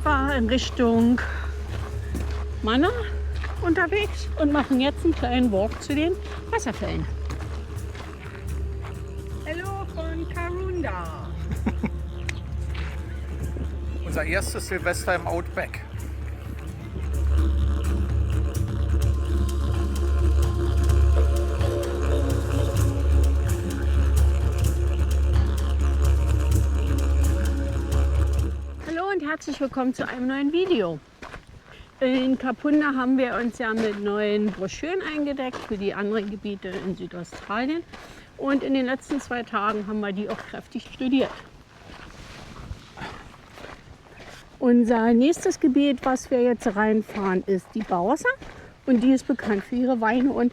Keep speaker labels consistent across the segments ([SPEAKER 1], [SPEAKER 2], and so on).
[SPEAKER 1] sind wir in Richtung Manna unterwegs und machen jetzt einen kleinen Walk zu den Wasserfällen. Hallo von Karunda.
[SPEAKER 2] Unser erstes Silvester im Outback.
[SPEAKER 1] Hallo und herzlich willkommen zu einem neuen Video. In Kapunda haben wir uns ja mit neuen Broschüren eingedeckt für die anderen Gebiete in Südaustralien. Und in den letzten 2 Tagen haben wir die auch kräftig studiert. Unser nächstes Gebiet, was wir jetzt reinfahren, ist die Barossa. Und die ist bekannt für ihre Weine. Und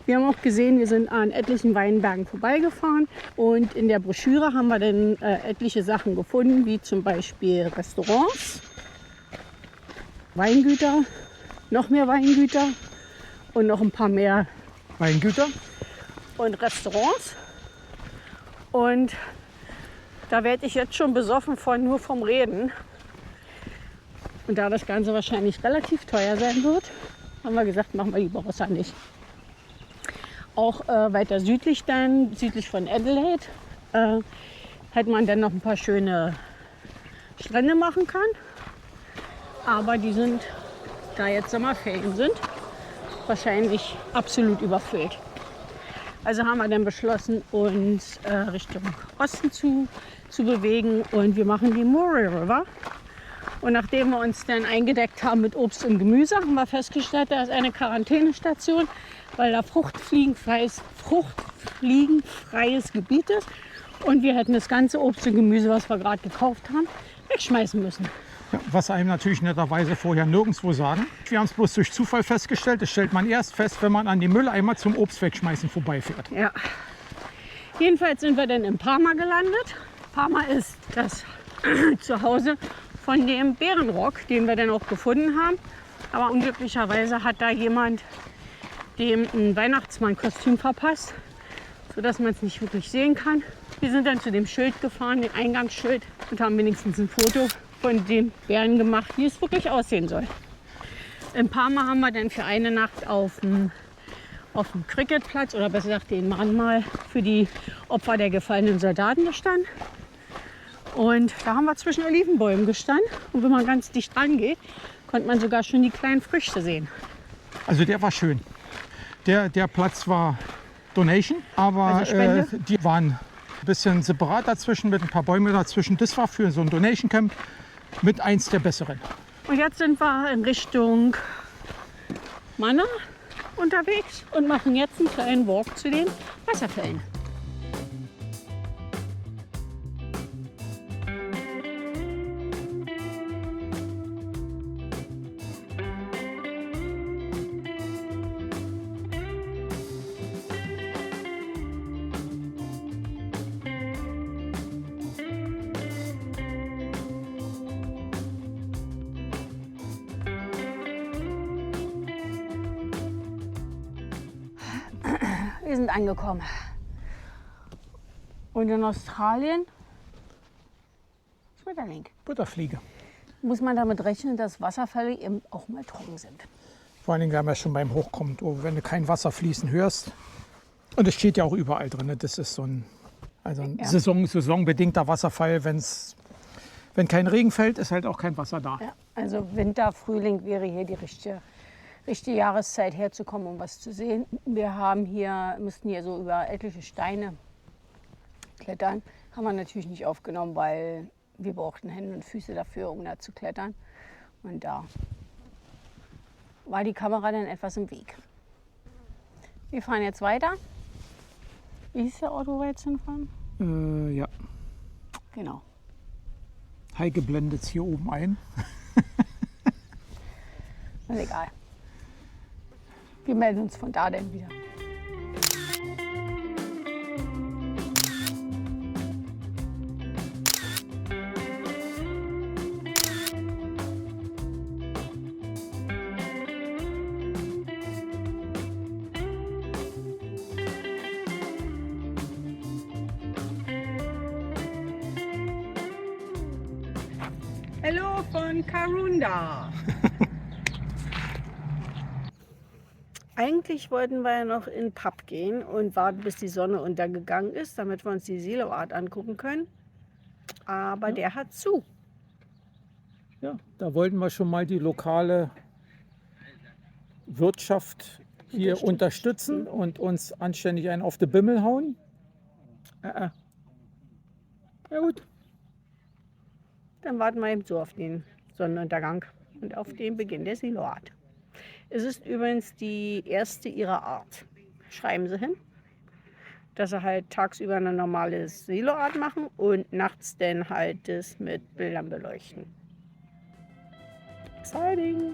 [SPEAKER 1] wir haben auch gesehen, wir sind an etlichen Weinbergen vorbeigefahren. Und in der Broschüre haben wir dann etliche Sachen gefunden, wie zum Beispiel Restaurants, Weingüter, noch mehr Weingüter und noch ein paar mehr
[SPEAKER 2] Weingüter.
[SPEAKER 1] und Restaurants. Und da werde ich jetzt schon besoffen von nur vom Reden. Und da das Ganze wahrscheinlich relativ teuer sein wird, haben wir gesagt, machen wir die Barossa nicht. Auch weiter südlich dann, südlich von Adelaide, hätte man dann noch ein paar schöne Strände machen können. Aber die sind, da jetzt Sommerferien sind, wahrscheinlich absolut überfüllt. Also haben wir dann beschlossen, uns Richtung Osten zu bewegen und wir machen die Murray River. Und nachdem wir uns dann eingedeckt haben mit Obst und Gemüse, haben wir festgestellt, da ist eine Quarantänestation, weil da fruchtfliegenfreies Gebiet ist. Und wir hätten das ganze Obst und Gemüse, was wir gerade gekauft haben, wegschmeißen müssen.
[SPEAKER 2] Ja, was einem natürlich netterweise vorher nirgendwo sagen. Wir haben es bloß durch Zufall festgestellt. Das stellt man erst fest, wenn man an die Mülleimer zum Obst wegschmeißen vorbeifährt.
[SPEAKER 1] Ja. Jedenfalls sind wir dann in Palma gelandet. Palma ist das Zuhause von dem Bärenrock, den wir dann auch gefunden haben. Aber unglücklicherweise hat da jemand dem ein Weihnachtsmann-Kostüm verpasst, sodass man es nicht wirklich sehen kann. Wir sind dann zu dem Schild gefahren, dem Eingangsschild, und haben wenigstens ein Foto von den Bären gemacht, wie es wirklich aussehen soll. In Palma haben wir dann für eine Nacht auf dem Cricketplatz, oder besser gesagt den Mahnmal für die Opfer der gefallenen Soldaten gestanden. Und da haben wir zwischen Olivenbäumen gestanden. Und wenn man ganz dicht rangeht, konnte man sogar schon die kleinen Früchte sehen.
[SPEAKER 2] Also der war schön. Der Platz war Donation, aber
[SPEAKER 1] Also Spende?
[SPEAKER 2] Die waren ein bisschen separat dazwischen, mit ein paar Bäumen dazwischen. Das war für so ein Donation Camp mit eins der besseren.
[SPEAKER 1] Und jetzt sind wir in Richtung Manna unterwegs und machen jetzt einen kleinen Walk zu den Wasserfällen. Wir sind angekommen. Und in Australien, Schmetterling,
[SPEAKER 2] Butterfliege.
[SPEAKER 1] muss man damit rechnen, dass Wasserfälle eben auch mal trocken sind.
[SPEAKER 2] Vor allen Dingen, wenn man schon beim Hochkommen, wenn du kein Wasser fließen hörst. Und es steht ja auch überall drin. Das ist so ein saisonbedingter Wasserfall. Wenn kein Regen fällt, ist halt auch kein Wasser da.
[SPEAKER 1] Ja, also Winter, Frühling wäre hier die richtige Jahreszeit herzukommen, um was zu sehen. Wir mussten hier so über etliche Steine klettern. Haben wir natürlich nicht aufgenommen, weil wir brauchten Hände und Füße dafür, um da zu klettern. Und da war die Kamera dann etwas im Weg. Wir fahren jetzt weiter. Wie hieß der Ort, wo wir jetzt hinfahren?
[SPEAKER 2] Ja.
[SPEAKER 1] Genau.
[SPEAKER 2] Heike blendet es hier oben ein.
[SPEAKER 1] Ist egal. Wir melden uns von da dann wieder. Hallo
[SPEAKER 3] von Karunda.
[SPEAKER 1] Eigentlich wollten wir ja noch in den Pub gehen und warten, bis die Sonne untergegangen ist, damit wir uns die Silo Art angucken können. Aber der hat zu.
[SPEAKER 2] Ja, da wollten wir schon mal die lokale Wirtschaft hier unterstützen und uns anständig einen auf die Bimmel hauen. Ja gut.
[SPEAKER 1] Dann warten wir eben so auf den Sonnenuntergang und auf den Beginn der Siloart. Es ist übrigens die erste ihrer Art. Schreiben Sie hin, dass sie halt tagsüber eine normale Siloart machen und nachts dann halt das mit Bildern beleuchten. Exciting!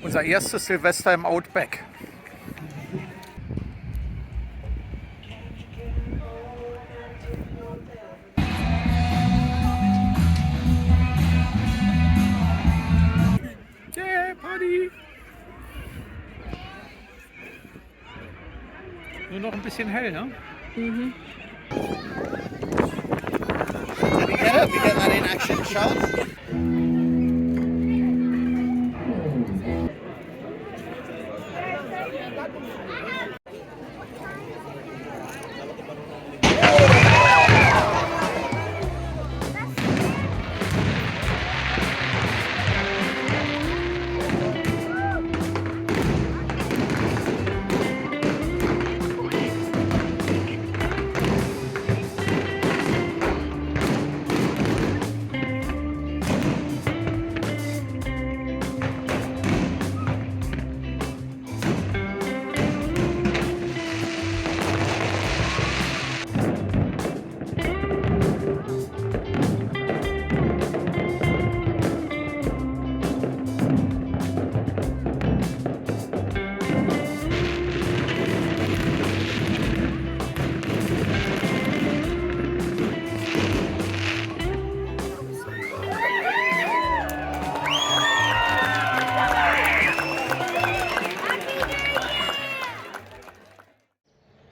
[SPEAKER 2] Unser erstes Silvester im Outback. Yeah, Party! Nur noch ein bisschen hell, ne?
[SPEAKER 4] Did we get it? We get that in action shot.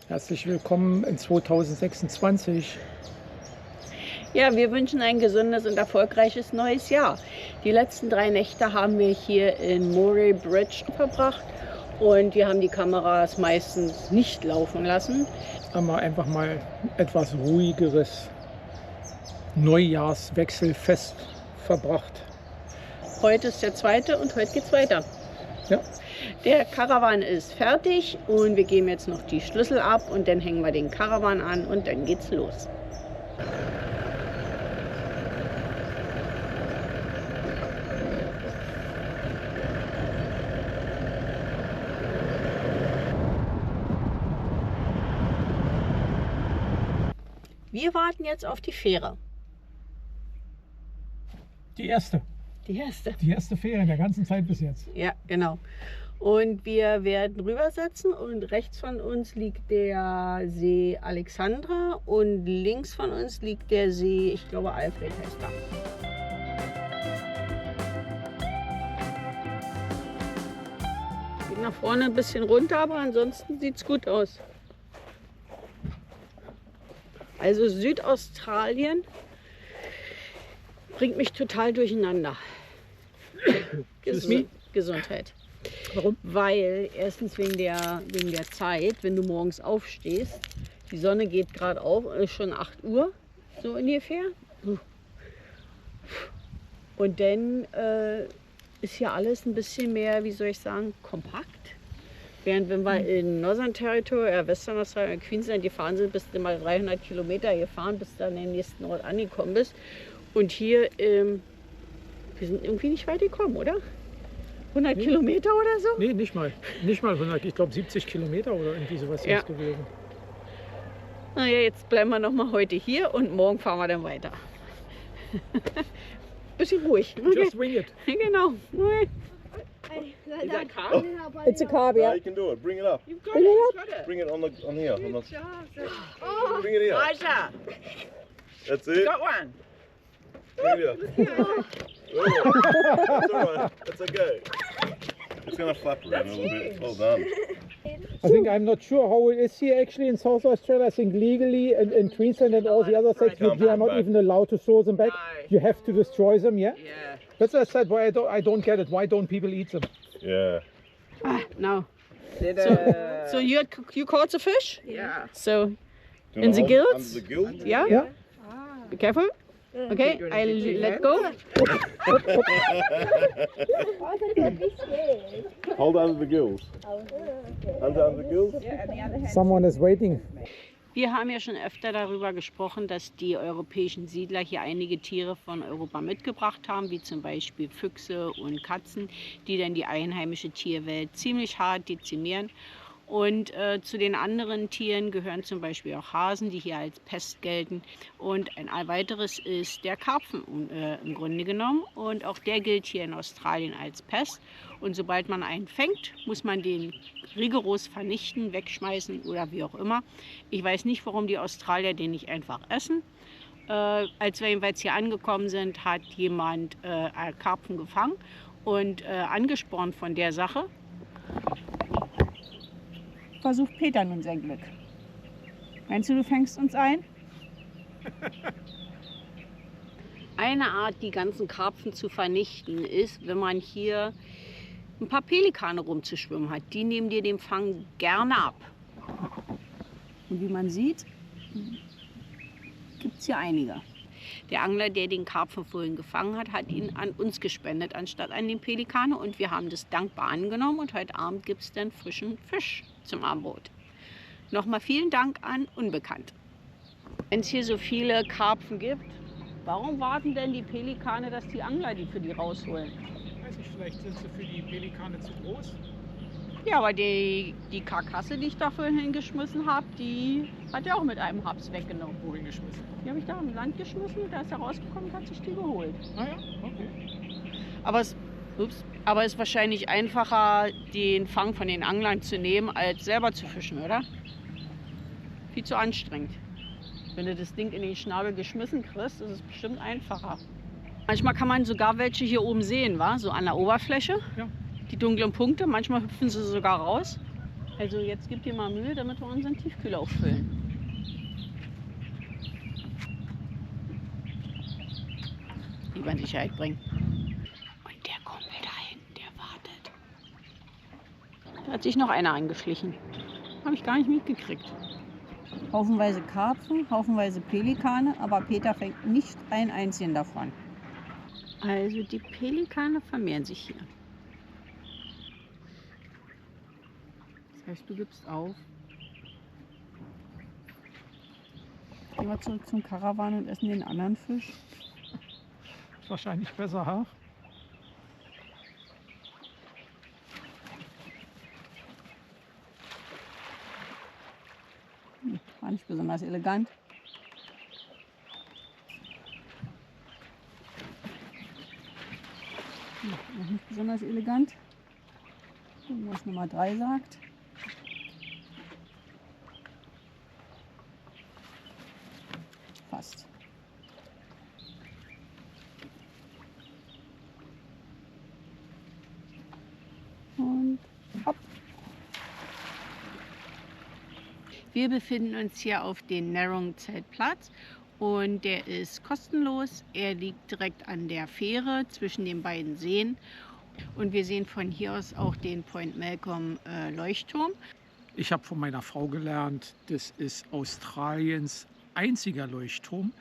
[SPEAKER 2] Herzlich willkommen in 2026.
[SPEAKER 1] Ja, wir wünschen ein gesundes und erfolgreiches neues Jahr. Die letzten 3 Nächte haben wir hier in Moray Bridge verbracht und wir haben die Kameras meistens nicht laufen lassen.
[SPEAKER 2] Haben wir einfach mal etwas ruhigeres Neujahrswechselfest verbracht.
[SPEAKER 1] Heute ist der 2. und heute geht's weiter.
[SPEAKER 2] Ja.
[SPEAKER 1] Der Karawan ist fertig und wir geben jetzt noch die Schlüssel ab und dann hängen wir den Karawan an und dann geht's los. Wir warten jetzt auf die Fähre.
[SPEAKER 2] Die erste.
[SPEAKER 1] Die erste.
[SPEAKER 2] Die erste Fähre in der ganzen Zeit bis jetzt.
[SPEAKER 1] Ja, genau. Und wir werden rübersetzen und rechts von uns liegt der See Alexandra und links von uns liegt der See, ich glaube Alfred heißt er. Geht nach vorne ein bisschen runter, aber ansonsten sieht es gut aus. Also Südaustralien bringt mich total durcheinander. Gesundheit.
[SPEAKER 2] Warum?
[SPEAKER 1] Weil erstens wegen der Zeit, wenn du morgens aufstehst, die Sonne geht gerade auf, ist schon 8 Uhr, so ungefähr. Und dann ist hier alles ein bisschen mehr, wie soll ich sagen, kompakt. Während wenn wir in Northern Territory, Western Australia, Queensland gefahren sind, bist du mal 300 Kilometer gefahren, bis du an den nächsten Ort angekommen bist. Und hier, wir sind irgendwie nicht weit gekommen, oder? 100 Kilometer oder so?
[SPEAKER 2] Nee, nicht mal. Nicht mal 100, ich glaube 70 Kilometer oder irgendwie sowas
[SPEAKER 1] Ja.
[SPEAKER 2] ist gewesen.
[SPEAKER 1] Naja, jetzt bleiben wir noch mal heute hier und morgen fahren wir dann weiter. Bisschen ruhig. Okay.
[SPEAKER 2] Just wing it.
[SPEAKER 1] Genau. Okay.
[SPEAKER 3] Is that
[SPEAKER 1] carb? It's a carb,
[SPEAKER 3] No,
[SPEAKER 1] yeah.
[SPEAKER 3] you can do it. Bring it up.
[SPEAKER 1] You've got it. You've got it.
[SPEAKER 3] Bring it on here. On the,
[SPEAKER 1] Oh,
[SPEAKER 3] bring it here.
[SPEAKER 5] Isaac,
[SPEAKER 3] That's it.
[SPEAKER 5] got one.
[SPEAKER 3] Bring it here. Oh, that's all right. That's okay. It's gonna flap around a little bit. Well done.
[SPEAKER 2] I think I'm not sure how it is here actually in South Australia. I think legally in Queensland and all the other states you are not even allowed to throw them back.
[SPEAKER 5] No.
[SPEAKER 2] You have to destroy them, yeah?
[SPEAKER 5] Yeah.
[SPEAKER 2] That's what I said. Why I don't get it. Why don't people eat them?
[SPEAKER 3] Yeah.
[SPEAKER 1] no.
[SPEAKER 5] Did,
[SPEAKER 1] So you caught the fish?
[SPEAKER 5] yeah.
[SPEAKER 1] So
[SPEAKER 3] Do you
[SPEAKER 1] In
[SPEAKER 3] wanna
[SPEAKER 1] the
[SPEAKER 3] hold
[SPEAKER 1] gills?
[SPEAKER 3] Under the gills?
[SPEAKER 1] yeah.
[SPEAKER 2] Yeah.
[SPEAKER 1] Be careful. Okay, I'll let go.
[SPEAKER 3] Hold under the gills. Under the gills?
[SPEAKER 2] Someone is waiting.
[SPEAKER 1] Wir haben ja schon öfter darüber gesprochen, dass die europäischen Siedler hier einige Tiere von Europa mitgebracht haben, wie zum Beispiel Füchse und Katzen, die dann die einheimische Tierwelt ziemlich hart dezimieren. Und zu den anderen Tieren gehören zum Beispiel auch Hasen, die hier als Pest gelten. Und ein weiteres ist der Karpfen im Grunde genommen. Und auch der gilt hier in Australien als Pest. Und sobald man einen fängt, muss man den rigoros vernichten, wegschmeißen oder wie auch immer. Ich weiß nicht, warum die Australier den nicht einfach essen. Als wir jedenfalls hier angekommen sind, hat jemand Karpfen gefangen und angespornt von der Sache versucht Peter nun sein Glück. Meinst du fängst uns ein? Eine Art, die ganzen Karpfen zu vernichten, ist, wenn man hier ein paar Pelikane rumzuschwimmen hat. Die nehmen dir den Fang gerne ab. Und wie man sieht, gibt es hier einige. Der Angler, der den Karpfen vorhin gefangen hat, hat ihn an uns gespendet, anstatt an den Pelikane. Und wir haben das dankbar angenommen. Und heute Abend gibt es dann frischen Fisch zum Abendbrot. Nochmal vielen Dank an Unbekannt. Wenn es hier so viele Karpfen gibt, warum warten denn die Pelikane, dass die Angler die für die rausholen?
[SPEAKER 2] Weiß nicht, vielleicht sind sie für die Pelikane zu groß.
[SPEAKER 1] Ja, aber die Karkasse, die ich da vorhin hingeschmissen habe, die hat er auch mit einem Haps weggenommen.
[SPEAKER 2] Wohin geschmissen?
[SPEAKER 1] Die habe ich da im Land geschmissen, da ist er rausgekommen und hat sich die geholt.
[SPEAKER 2] Ah ja, okay.
[SPEAKER 1] Aber es ist wahrscheinlich einfacher, den Fang von den Anglern zu nehmen, als selber zu fischen, oder? Viel zu anstrengend. Wenn du das Ding in den Schnabel geschmissen kriegst, ist es bestimmt einfacher. Manchmal kann man sogar welche hier oben sehen, wa? So an der Oberfläche.
[SPEAKER 2] Ja.
[SPEAKER 1] Die dunklen Punkte, manchmal hüpfen sie sogar raus. Also jetzt gib dir mal Mühe, damit wir unseren Tiefkühler auffüllen. Lieber in Sicherheit bringen. Und der Kumpel da hinten, der wartet. Da hat sich noch einer eingeschlichen. Habe ich gar nicht mitgekriegt. Haufenweise Karpfen, haufenweise Pelikane, aber Peter fängt nicht einen einzigen davon. Also die Pelikane vermehren sich hier. Das heißt, du gibst auf. Gehen wir zurück zum Karawan und essen den anderen Fisch.
[SPEAKER 2] Ist wahrscheinlich besser, ha?
[SPEAKER 1] War nicht besonders elegant. Noch nicht besonders elegant. Gucken, was Nummer 3 sagt. Fast. Und hopp. Wir befinden uns hier auf dem Narrung-Zeltplatz und der ist kostenlos. Er liegt direkt an der Fähre zwischen den beiden Seen und wir sehen von hier aus auch den Point Malcolm Leuchtturm.
[SPEAKER 2] Ich habe von meiner Frau gelernt, das ist Australiens einziger Leuchtturm,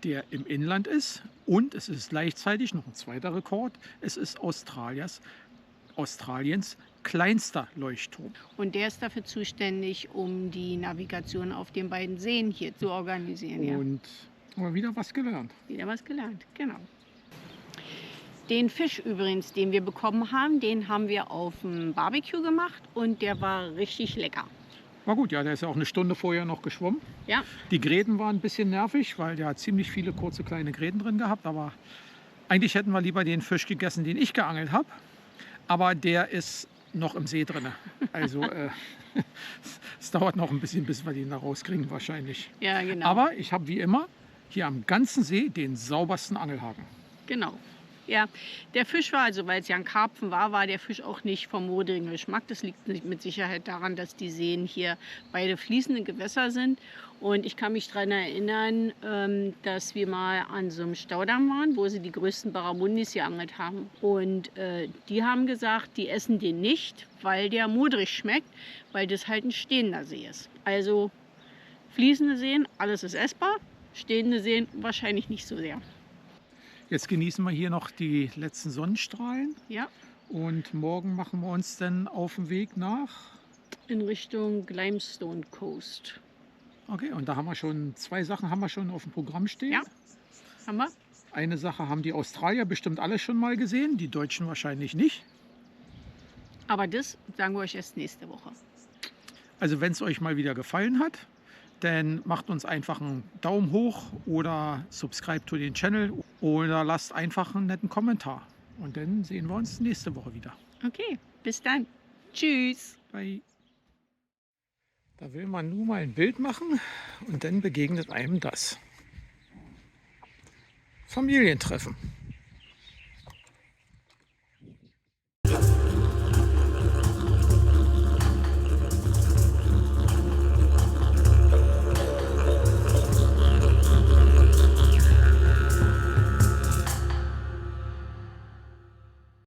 [SPEAKER 2] der im Inland ist. Und es ist gleichzeitig noch ein zweiter Rekord. Es ist Australiens kleinster Leuchtturm.
[SPEAKER 1] Und der ist dafür zuständig, um die Navigation auf den beiden Seen hier zu organisieren. Ja.
[SPEAKER 2] Und haben wir wieder was gelernt.
[SPEAKER 1] Wieder was gelernt, genau. Den Fisch übrigens, den wir bekommen haben, den haben wir auf dem Barbecue gemacht und der war richtig lecker.
[SPEAKER 2] War gut, ja, der ist ja auch eine Stunde vorher noch geschwommen.
[SPEAKER 1] Ja.
[SPEAKER 2] Die Gräten waren ein bisschen nervig, weil der hat ziemlich viele kurze kleine Gräten drin gehabt. Aber eigentlich hätten wir lieber den Fisch gegessen, den ich geangelt habe. Aber der ist noch im See drin. Also es dauert noch ein bisschen, bis wir den da rauskriegen wahrscheinlich.
[SPEAKER 1] Ja, genau.
[SPEAKER 2] Aber ich habe wie immer hier am ganzen See den saubersten Angelhaken.
[SPEAKER 1] Genau. Ja, der Fisch war, also weil es ja ein Karpfen war, war der Fisch auch nicht vom modrigen Geschmack. Das liegt mit Sicherheit daran, dass die Seen hier beide fließende Gewässer sind. Und ich kann mich daran erinnern, dass wir mal an so einem Staudamm waren, wo sie die größten Barramundis geangelt haben. Und die haben gesagt, die essen den nicht, weil der modrig schmeckt, weil das halt ein stehender See ist. Also fließende Seen, alles ist essbar, stehende Seen wahrscheinlich nicht so sehr.
[SPEAKER 2] Jetzt genießen wir hier noch die letzten Sonnenstrahlen.
[SPEAKER 1] Ja.
[SPEAKER 2] Und morgen machen wir uns dann auf den Weg nach...
[SPEAKER 1] In Richtung Limestone Coast.
[SPEAKER 2] Okay, und da haben wir schon 2 Sachen haben wir schon auf dem Programm stehen.
[SPEAKER 1] Ja, haben wir.
[SPEAKER 2] Eine Sache haben die Australier bestimmt alle schon mal gesehen, die Deutschen wahrscheinlich nicht.
[SPEAKER 1] Aber das sagen wir euch erst nächste Woche.
[SPEAKER 2] Also wenn es euch mal wieder gefallen hat, dann macht uns einfach einen Daumen hoch oder subscribe to den Channel oder lasst einfach einen netten Kommentar. Und dann sehen wir uns nächste Woche wieder.
[SPEAKER 1] Okay, bis dann. Tschüss.
[SPEAKER 2] Bye. Da will man nur mal ein Bild machen und dann begegnet einem das. Familientreffen.